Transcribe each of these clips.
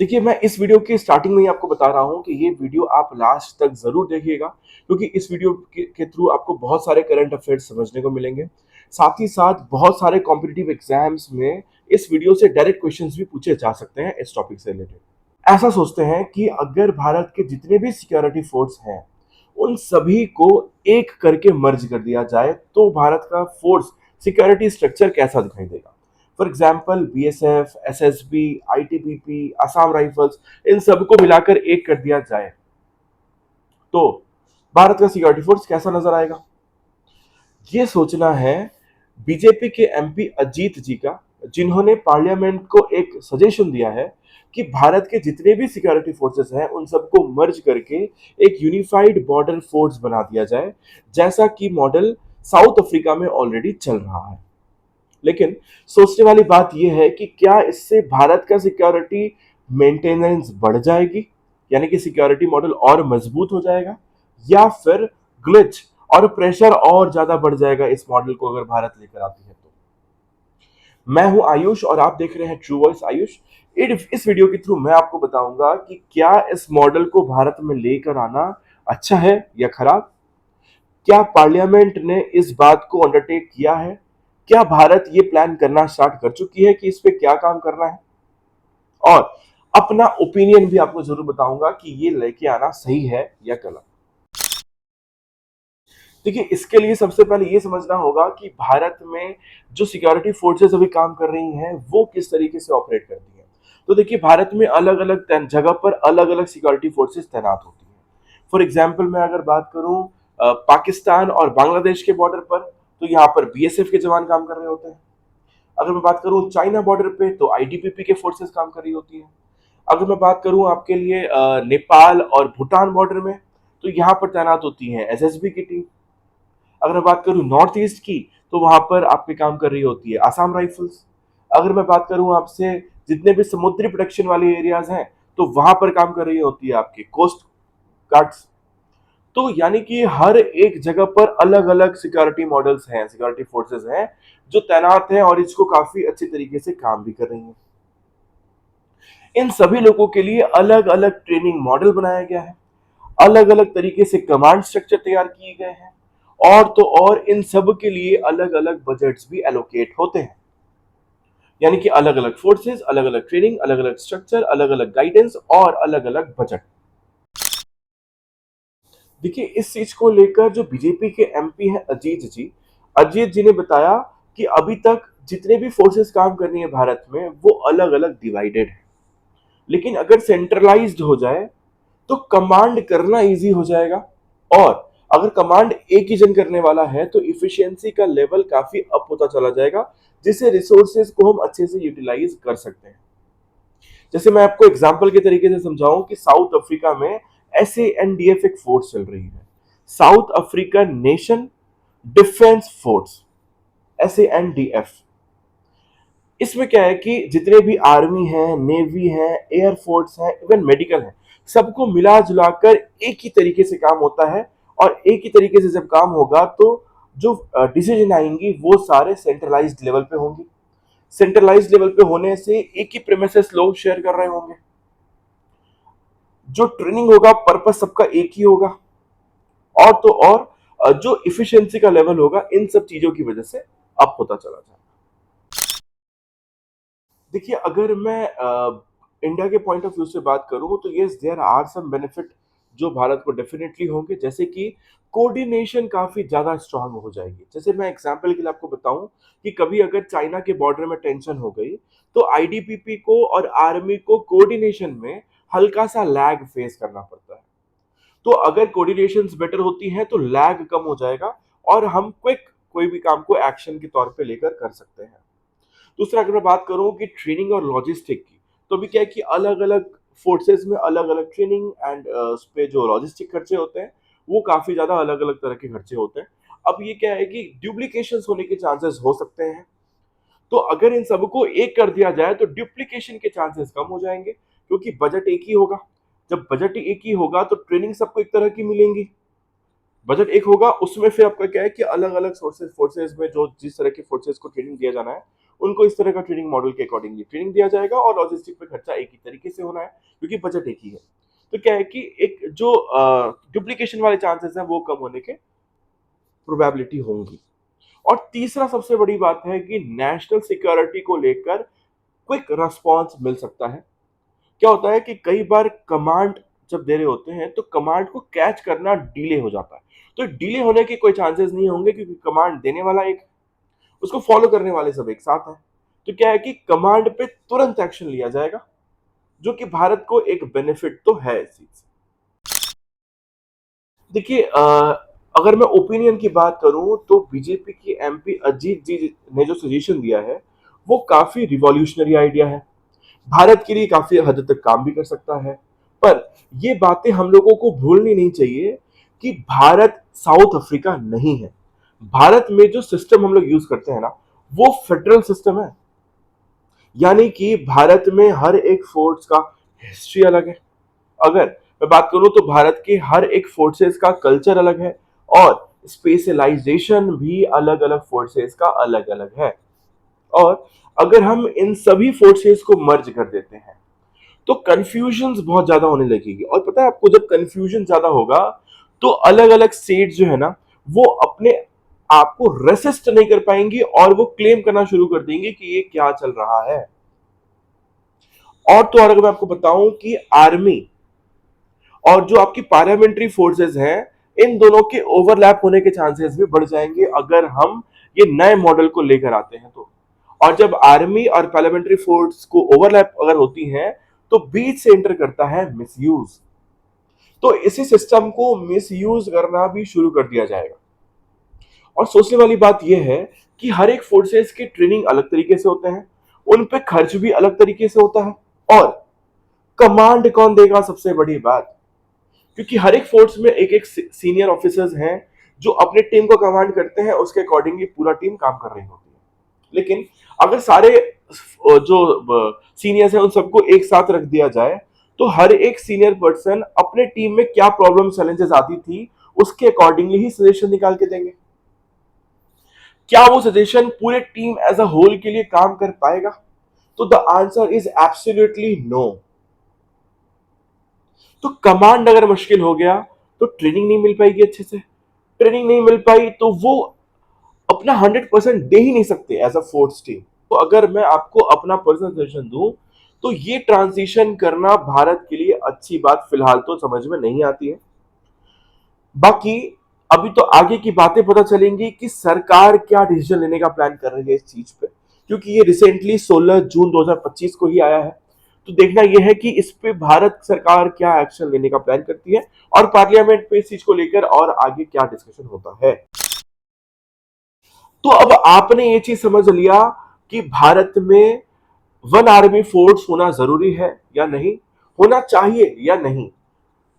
देखिए, मैं इस वीडियो की स्टार्टिंग में ही आपको बता रहा हूँ कि ये वीडियो आप लास्ट तक ज़रूर देखिएगा, क्योंकि इस वीडियो के थ्रू आपको बहुत सारे करंट अफेयर्स समझने को मिलेंगे। साथ ही साथ बहुत सारे कॉम्पिटिटिव एग्ज़ाम्स में इस वीडियो से डायरेक्ट क्वेश्चंस भी पूछे जा सकते हैं इस टॉपिक से रिलेटेड। ऐसा सोचते हैं कि अगर भारत के जितने भी सिक्योरिटी फोर्स हैं, उन सभी को एक करके मर्ज कर दिया जाए, तो भारत का फोर्स सिक्योरिटी स्ट्रक्चर कैसा दिखाई देगा। For example BSF, SSB, ITBP, Assam Rifles, इन सबको मिलाकर एक कर दिया जाए तो भारत का सिक्योरिटी फोर्स कैसा नजर आएगा। ये सोचना है बीजेपी के एमपी अजीत जी का, जिन्होंने पार्लियामेंट को एक सजेशन दिया है कि भारत के जितने भी सिक्योरिटी फोर्सेस हैं उन सबको मर्ज करके एक यूनिफाइड बॉर्डर फोर्स बना दिया जाए, जैसा कि मॉडल साउथ अफ्रीका में ऑलरेडी चल रहा है। लेकिन सोचने वाली बात यह है कि क्या इससे भारत का सिक्योरिटी मेंटेनेंस बढ़ जाएगी, यानी कि सिक्योरिटी मॉडल और मजबूत हो जाएगा, या फिर ग्लिच और प्रेशर और ज्यादा बढ़ जाएगा इस मॉडल को अगर भारत लेकर आती है तो। मैं हूं आयुष और आप देख रहे हैं ट्रू वॉइस आयुष। इस वीडियो के थ्रू मैं आपको बताऊंगा कि क्या इस मॉडल को भारत में लेकर आना अच्छा है या खराब। क्या पार्लियामेंट ने इस बात को अंडरटेक किया है, क्या भारत ये प्लान करना स्टार्ट कर चुकी है कि इस पे क्या काम करना है, और अपना ओपिनियन भी आपको जरूर बताऊंगा कि ये लेके आना सही है या गलत। देखिए, इसके लिए सबसे पहले ये समझना होगा कि भारत में जो सिक्योरिटी फोर्सेस अभी काम कर रही हैं वो किस तरीके से ऑपरेट करती हैं। तो देखिए, भारत में अलग अलग जगह पर अलग अलग सिक्योरिटी फोर्सेस तैनात होती हैं। फॉर एग्जाम्पल मैं अगर बात करूं पाकिस्तान और बांग्लादेश के बॉर्डर पर, तो यहाँ पर बीएसएफ के जवान काम कर रहे होते हैं। अगर मैं बात करूं चाइना बॉर्डर पे, तो आईटीबीपी के फोर्सेस काम कर रही होती हैं। अगर मैं बात करूं आपके लिए नेपाल और भूटान बॉर्डर में, तो यहाँ पर तैनात होती है एसएसबी की टीम। अगर मैं बात करूं नॉर्थ ईस्ट की, तो वहां पर आपके काम कर रही होती है आसाम राइफल्स। अगर मैं बात करूं आपसे जितने भी समुद्री प्रोटेक्शन वाले एरियाज हैं, तो वहां पर काम कर रही होती है आपकी कोस्ट गार्ड्स। तो यानी कि हर एक जगह पर अलग अलग सिक्योरिटी मॉडल्स हैं, सिक्योरिटी फोर्सेस हैं जो तैनात हैं और इसको काफी अच्छे तरीके से काम भी कर रही हैं। इन सभी लोगों के लिए अलग अलग ट्रेनिंग मॉडल बनाया गया है, अलग अलग तरीके से कमांड स्ट्रक्चर तैयार किए गए हैं, और तो और इन सब के लिए अलग अलग बजट्स भी एलोकेट होते हैं। यानी कि अलग अलग फोर्सेस, अलग अलग ट्रेनिंग, अलग अलग स्ट्रक्चर, अलग अलग गाइडेंस और अलग अलग बजट। देखिए, इस चीज को लेकर जो बीजेपी के एमपी हैं अजीत जी ने बताया कि अभी तक जितने भी फोर्सेस काम कर रही है भारत में वो अलग अलग डिवाइडेड है, लेकिन अगर सेंट्रलाइज्ड हो जाए तो कमांड करना इजी हो जाएगा। और अगर कमांड एक ही जन करने वाला है तो इफिशियंसी का लेवल काफी अप होता चला जाएगा, जिससे रिसोर्सेज को हम अच्छे से यूटिलाइज कर सकते हैं। जैसे मैं आपको एग्जांपल के तरीके से समझाऊं कि साउथ अफ्रीका में SANDF एक फोर्स चल रही है, south African nation defence force, SANDF। इसमें क्या है कि जितने भी आर्मी है, नेवी है, एयरफोर्स है, इवन मेडिकल है, सबको मिला जुलाकर एक ही तरीके से काम होता है। और एक ही तरीके से जब काम होगा तो जो डिसीजन आएंगी वो सारे सेंट्रलाइज्ड लेवल पे होंगी। सेंट्रलाइज्ड लेवल पे होने से एक ही प्रेमिसेस लोग शेयर कर रहे होंगे, जो ट्रेनिंग होगा पर्पस सबका एक ही होगा, और तो और जो इफिशियंसी का लेवल होगा इन सब चीजों की वजह से अप होता चला जाए। देखिए, अगर मैं इंडिया के पॉइंट ऑफ व्यू से बात करूं तो yes, there are some benefit जो भारत को डेफिनेटली होंगे, जैसे कि कोऑर्डिनेशन काफी ज्यादा स्ट्रांग हो जाएगी। जैसे मैं एग्जांपल के लिए आपको बताऊं कि कभी अगर चाइना के बॉर्डर में टेंशन हो गई, तो आईडीपीपी को और आर्मी को कोऑर्डिनेशन में हल्का सा लैग फेस करना पड़ता है। तो अगर कोऑर्डिनेशन बेटर होती है तो लैग कम हो जाएगा और हम क्विक कोई भी काम को एक्शन के तौर पे लेकर कर सकते हैं। दूसरा, अगर मैं बात करूं कि ट्रेनिंग और लॉजिस्टिक की, तो भी क्या है कि अलग अलग फोर्सेस में अलग अलग ट्रेनिंग एंड उस पे जो लॉजिस्टिक खर्चे होते हैं वो काफी ज्यादा अलग अलग तरह के खर्चे होते हैं। अब ये क्या है कि ड्यूप्लीकेशन होने के चांसेस हो सकते हैं, तो अगर इन सबको एक कर दिया जाए तो ड्यूप्लीकेशन के चांसेस कम हो जाएंगे, क्योंकि बजट एक ही होगा। जब बजट एक ही होगा तो ट्रेनिंग सबको एक तरह की मिलेंगी। बजट एक होगा, उसमें फिर आपका क्या है कि अलग अलग सोर्सेज फोर्सेज में जो जिस तरह के फोर्सेज को ट्रेनिंग दिया जाना है उनको इस तरह का ट्रेनिंग मॉडल के अकॉर्डिंगली ट्रेनिंग दिया जाएगा और लॉजिस्टिक पे खर्चा एक ही तरीके से होना है क्योंकि बजट एक ही है। तो क्या है कि एक जो डुप्लीकेशन वाले चांसेस हैं वो कम होने के प्रोबेबिलिटी होंगी। और तीसरा सबसे बड़ी बात है कि नेशनल सिक्योरिटी को लेकर क्विक रिस्पॉन्स मिल सकता है। क्या होता है कि कई बार कमांड जब दे रहे होते हैं तो कमांड को कैच करना डिले हो जाता है। तो डिले होने के कोई चांसेस नहीं होंगे क्योंकि कमांड देने वाला एक, उसको फॉलो करने वाले सब एक साथ हैं। तो क्या है कि कमांड पे तुरंत एक्शन लिया जाएगा, जो कि भारत को एक बेनिफिट तो है इस चीज से। देखिए अगर मैं ओपिनियन की बात करूं तो बीजेपी की एमपी अजीत जी ने जो सजेशन दिया है वो काफी रिवॉल्यूशनरी आइडिया है, भारत के लिए काफी हद तक काम भी कर सकता है। पर ये बातें हम लोगों को भूलनी नहीं चाहिए कि भारत साउथ अफ्रीका नहीं है। भारत में जो सिस्टम हम लोग यूज करते हैं ना वो फेडरल सिस्टम है, यानी कि भारत में हर एक फोर्स का हिस्ट्री अलग है। अगर मैं बात करूं तो भारत के हर एक फोर्सेस का कल्चर अलग है और स्पेशलाइजेशन भी अलग अलग फोर्सेस का अलग अलग है। और अगर हम इन सभी फोर्सेस को मर्ज कर देते हैं तो कंफ्यूजन बहुत ज्यादा होने लगेगी। और पता है आपको, जब कंफ्यूजन ज्यादा होगा तो अलग अलग स्टेट जो है ना वो अपने आप को रेसिस्ट नहीं कर पाएंगी और वो क्लेम करना शुरू कर देंगे कि ये क्या चल रहा है। और तो और अगर मैं आपको बताऊं कि आर्मी और जो आपकी पार्लियामेंट्री फोर्सेस हैं इन दोनों के ओवरलैप होने के चांसेस भी बढ़ जाएंगे अगर हम ये नए मॉडल को लेकर आते हैं तो। और जब आर्मी और पार्लियामेंट्री फोर्स को ओवरलैप अगर होती हैं तो बीच से एंटर करता है मिसयूज। तो इसी सिस्टम को मिसयूज करना भी शुरू कर दिया जाएगा। और सोचने वाली बात यह है कि हर एक फोर्सेस की ट्रेनिंग अलग तरीके से होते हैं, उन पे खर्च भी अलग तरीके से होता है। और कमांड कौन देगा, सबसे बड़ी बात, क्योंकि हर एक फोर्स में एक एक सीनियर ऑफिसर्स हैं जो अपने टीम को कमांड करते हैं, उसके अकॉर्डिंगली पूरा टीम काम कर रही होती है। लेकिन अगर सारे जो सीनियर्स हैं उन सबको एक साथ रख दिया जाए तो हर एक सीनियर पर्सन अपने टीम में क्या प्रॉब्लम चैलेंजेस आती थी उसके अकॉर्डिंगली ही सजेशन निकाल के देंगे। क्या वो सजेशन पूरे टीम एज अ होल के लिए काम कर पाएगा? तो the answer is absolutely no. तो कमांड अगर मुश्किल हो गया तो ट्रेनिंग नहीं मिल पाएगी अच्छे से, ट्रेनिंग नहीं मिल पाई तो वो अपना 100% दे ही नहीं सकते एज अ फोर्स टीम। तो अगर मैं आपको अपना पर्सनल सजेशन दूं तो ये ट्रांजिशन करना भारत के लिए अच्छी बात फिलहाल तो समझ में नहीं आती है। बाकी अभी तो आगे की बातें पता चलेंगी कि सरकार क्या डिसीजन लेने का प्लान कर रही है इस चीज पे, क्योंकि ये रिसेंटली 16 जून 2025 को ही आया है। तो देखना यह है कि इस पे भारत सरकार क्या एक्शन लेने का प्लान करती है और पार्लियामेंट पे इस चीज को लेकर और आगे क्या डिस्कशन होता है। तो अब आपने ये चीज समझ लिया कि भारत में वन आर्मी फोर्स होना जरूरी है या नहीं, होना चाहिए या नहीं,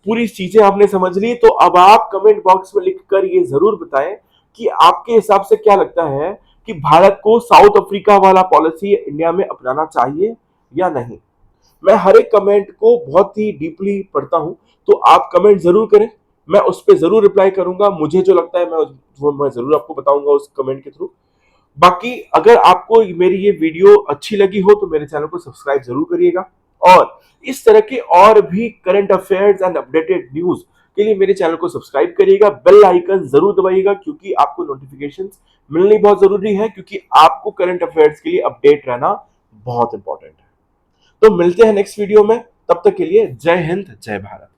पूरी चीजें आपने समझ ली। तो अब आप कमेंट बॉक्स में लिखकर ये जरूर बताएं कि आपके हिसाब से क्या लगता है कि भारत को साउथ अफ्रीका वाला पॉलिसी इंडिया में अपनाना चाहिए या नहीं। मैं हर एक कमेंट को बहुत ही डीपली पढ़ता हूं, तो आप कमेंट जरूर करें, मैं उस पर जरूर रिप्लाई करूंगा। मुझे जो लगता है मैं जरूर आपको बताऊंगा उस कमेंट के थ्रू। बाकी अगर आपको मेरी ये वीडियो अच्छी लगी हो तो मेरे चैनल को सब्सक्राइब जरूर करिएगा और इस तरह के और भी current affairs and updated news के लिए मेरे चैनल को सब्सक्राइब करिएगा, बेल आइकन जरूर दबाइएगा क्योंकि आपको नोटिफिकेशंस मिलनी बहुत जरूरी है, क्योंकि आपको करंट अफेयर्स के लिए अपडेट रहना बहुत इंपॉर्टेंट है। तो मिलते हैं नेक्स्ट वीडियो में, तब तक के लिए जय हिंद जय भारत।